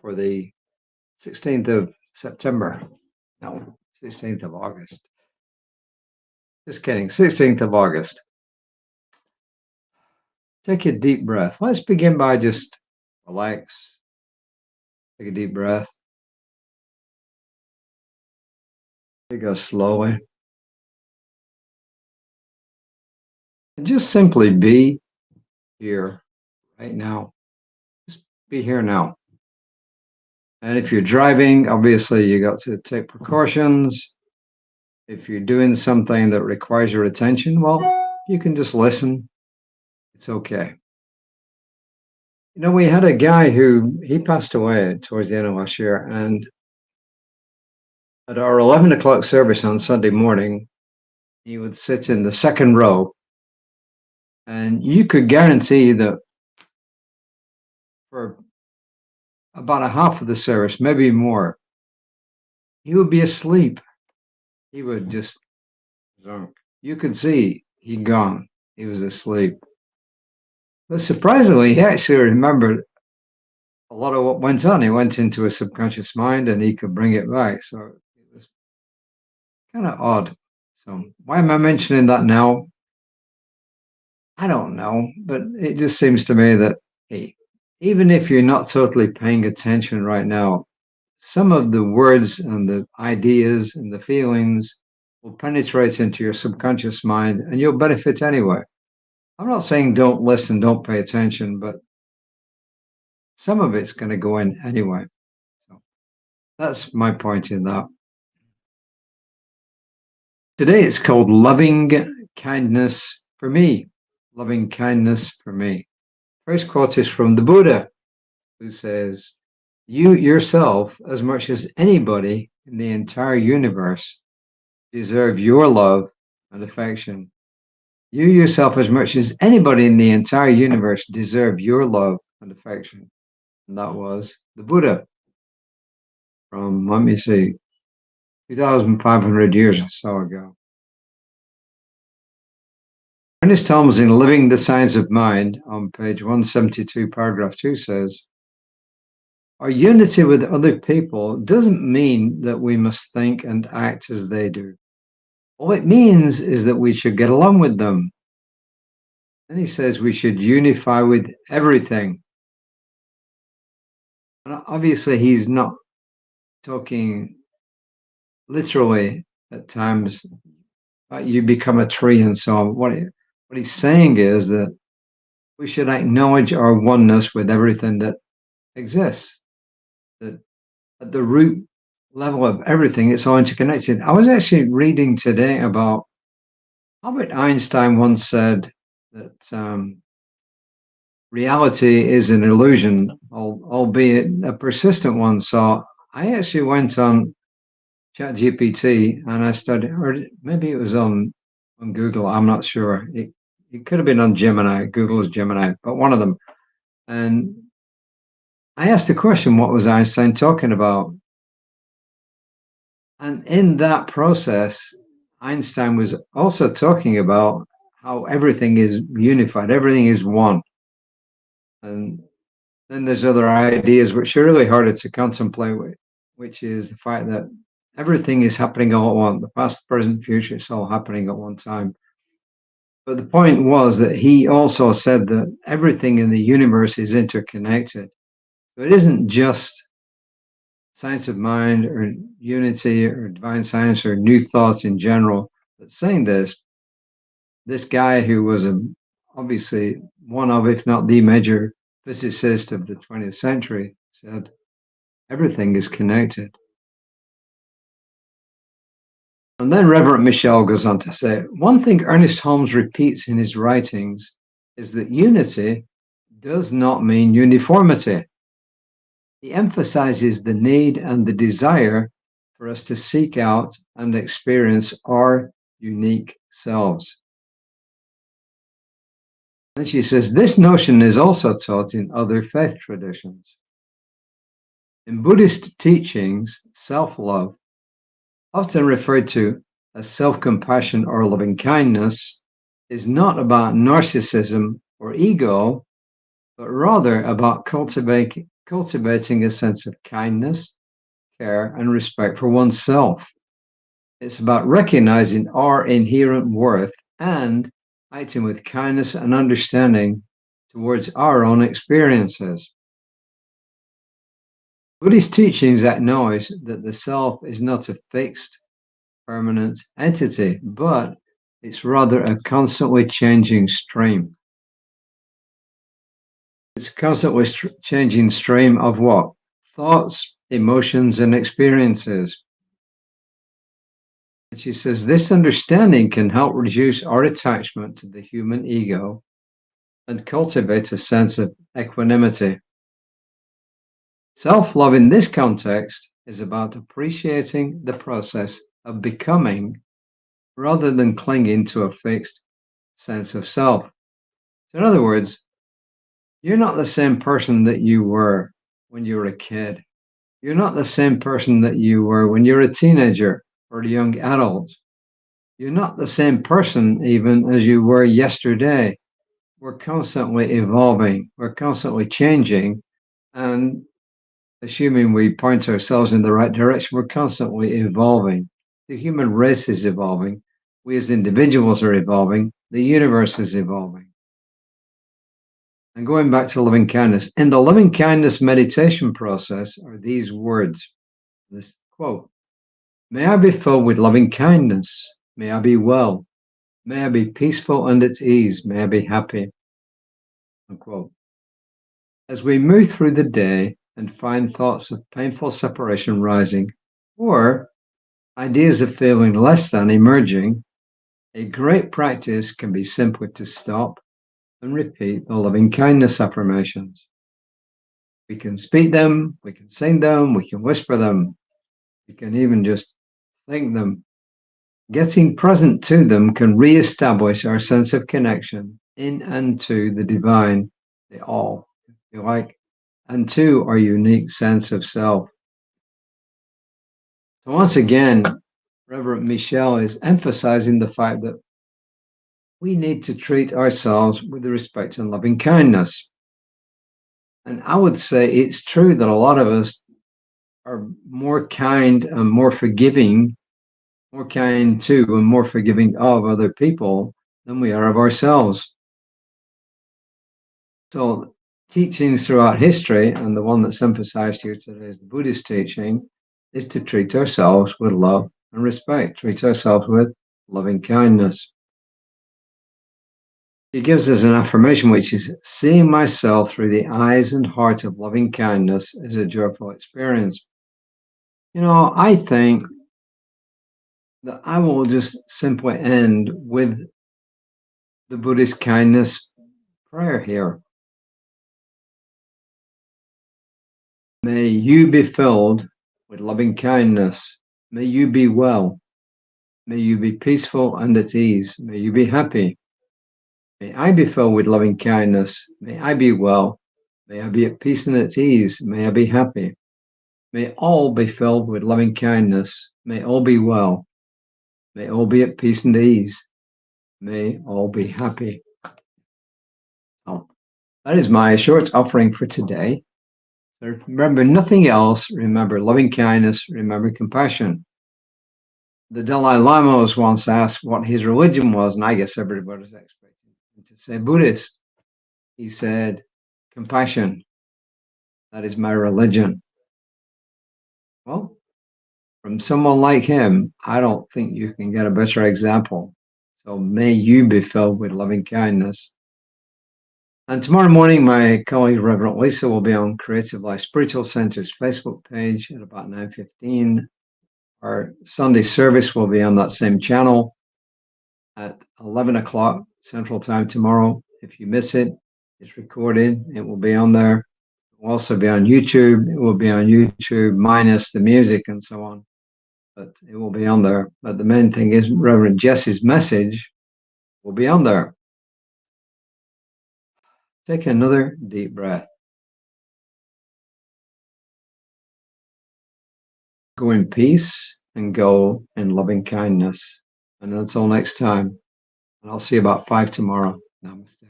for the 16th of September. No, 16th of August. Just kidding, 16th of August. Take a deep breath. Let's begin by just relax. Take a deep breath. There you go, slowly. And just simply be here right now. Just be here now. And if you're driving, obviously you got to take precautions. If you're doing something that requires your attention, well, you can just listen. It's okay. You know, we had a guy he passed away towards the end of last year, and at our 11 o'clock service on Sunday morning, he would sit in the second row, and you could guarantee that for about a half of the service, maybe more, he would be asleep. He would just, you could see he'd gone. He was asleep. But surprisingly, he actually remembered a lot of what went on. He went into a subconscious mind and he could bring it back. So it was kind of odd. So why am I mentioning that now? I don't know, but it just seems to me that, hey, even if you're not totally paying attention right now, some of the words and the ideas and the feelings will penetrate into your subconscious mind and you'll benefit anyway. I'm not saying don't listen, don't pay attention, but some of it's going to go in anyway. So that's my point in that. Today it's called Loving Kindness for Me. Loving kindness for me. First quote is from the Buddha, who says, "You yourself, as much as anybody in the entire universe, deserve your love and affection. You yourself, as much as anybody in the entire universe, deserve your love and affection." And that was the Buddha from, let me see, 2,500 years or so ago. Ernest Holmes, in Living the Science of Mind, on page 172, paragraph 2, says, "Our unity with other people doesn't mean that we must think and act as they do. All it means is that we should get along with them." Then he says we should unify with everything. And obviously, he's not talking literally at times, you become a tree and so on. What he's saying is that we should acknowledge our oneness with everything that exists. That at the root level of everything, it's all interconnected. I was actually reading today about Albert Einstein once said that reality is an illusion, albeit a persistent one. So I actually went on ChatGPT and I studied, or maybe it was on Google, I'm not sure. It could have been on Gemini, Google's Gemini, but one of them. And I asked the question, what was Einstein talking about? And in that process, Einstein was also talking about how everything is unified, everything is one. And then there's other ideas which are really harder to contemplate with, which is the fact that everything is happening all at once. The past, present, future, it's all happening at one time. But the point was that he also said that everything in the universe is interconnected. So it isn't just science of mind or unity or divine science or new thoughts in general that's saying this. This guy who was obviously one of, if not the major physicist of the 20th century, said everything is connected. And then Reverend Michelle goes on to say, one thing Ernest Holmes repeats in his writings is that unity does not mean uniformity. He emphasizes the need and the desire for us to seek out and experience our unique selves. And she says, this notion is also taught in other faith traditions. In Buddhist teachings, self-love, often referred to as self-compassion or loving kindness, is not about narcissism or ego, but rather about cultivating cultivating a sense of kindness, care, and respect for oneself. It's about recognizing our inherent worth and acting with kindness and understanding towards our own experiences. Buddhist teachings acknowledge that the self is not a fixed, permanent entity, but it's rather a constantly changing stream. It's a constantly changing stream of what? Thoughts, emotions, and experiences. And she says this understanding can help reduce our attachment to the human ego and cultivate a sense of equanimity. Self-love in this context is about appreciating the process of becoming rather than clinging to a fixed sense of self. So in other words, you're not the same person that you were when you were a kid. You're not the same person that you were when you're a teenager or a young adult. You're not the same person even as you were yesterday. We're constantly evolving, we're constantly changing, and assuming we point ourselves in the right direction, we're constantly evolving. The human race is evolving. We as individuals are evolving. The universe is evolving. And going back to loving kindness, in the loving kindness meditation process are these words, this quote, may I be filled with loving kindness. May I be well. May I be peaceful and at ease. May I be happy. Unquote. As we move through the day and find thoughts of painful separation rising, or ideas of feeling less than emerging, a great practice can be simply to stop and repeat the loving kindness affirmations. We can speak them, we can sing them, we can whisper them, we can even just think them. Getting present to them can re-establish our sense of connection in and to the divine, the all, if you like, and to our unique sense of self. So once again, Reverend Michelle is emphasizing the fact that we need to treat ourselves with respect and loving kindness. And I would say it's true that a lot of us are more kind and more forgiving, more kind to and more forgiving of other people than we are of ourselves. So teachings throughout history, and the one that's emphasized here today is the Buddhist teaching, is to treat ourselves with love and respect, treat ourselves with loving kindness. He gives us an affirmation which is, seeing myself through the eyes and heart of loving kindness is a joyful experience. You know, I think that I will just simply end with the Buddhist kindness prayer here. May you be filled with loving kindness. May you be well. May you be peaceful and at ease. May you be happy. May I be filled with loving kindness. May I be well. May I be at peace and at ease. May I be happy. May all be filled with loving kindness. May all be well. May all be at peace and ease. May all be happy. Oh, that is my short offering for today. So remember nothing else. Remember loving kindness. Remember compassion. The Dalai Lama was once asked what his religion was, and I guess everybody's expecting him to say Buddhist. He said, compassion. That is my religion. Well, from someone like him, I don't think you can get a better example. So may you be filled with loving kindness. And tomorrow morning, my colleague Reverend Lisa will be on Creative Life Spiritual Center's Facebook page at about 9:15. Our Sunday service will be on that same channel at 11 o'clock Central Time tomorrow. If you miss it, it's recorded. It will be on there. It will also be on YouTube. It will be on YouTube minus the music and so on. But it will be on there. But the main thing is Reverend Jesse's message will be on there. Take another deep breath. Go in peace and go in loving kindness. And until next time, and I'll see you about 5 tomorrow. Namaste.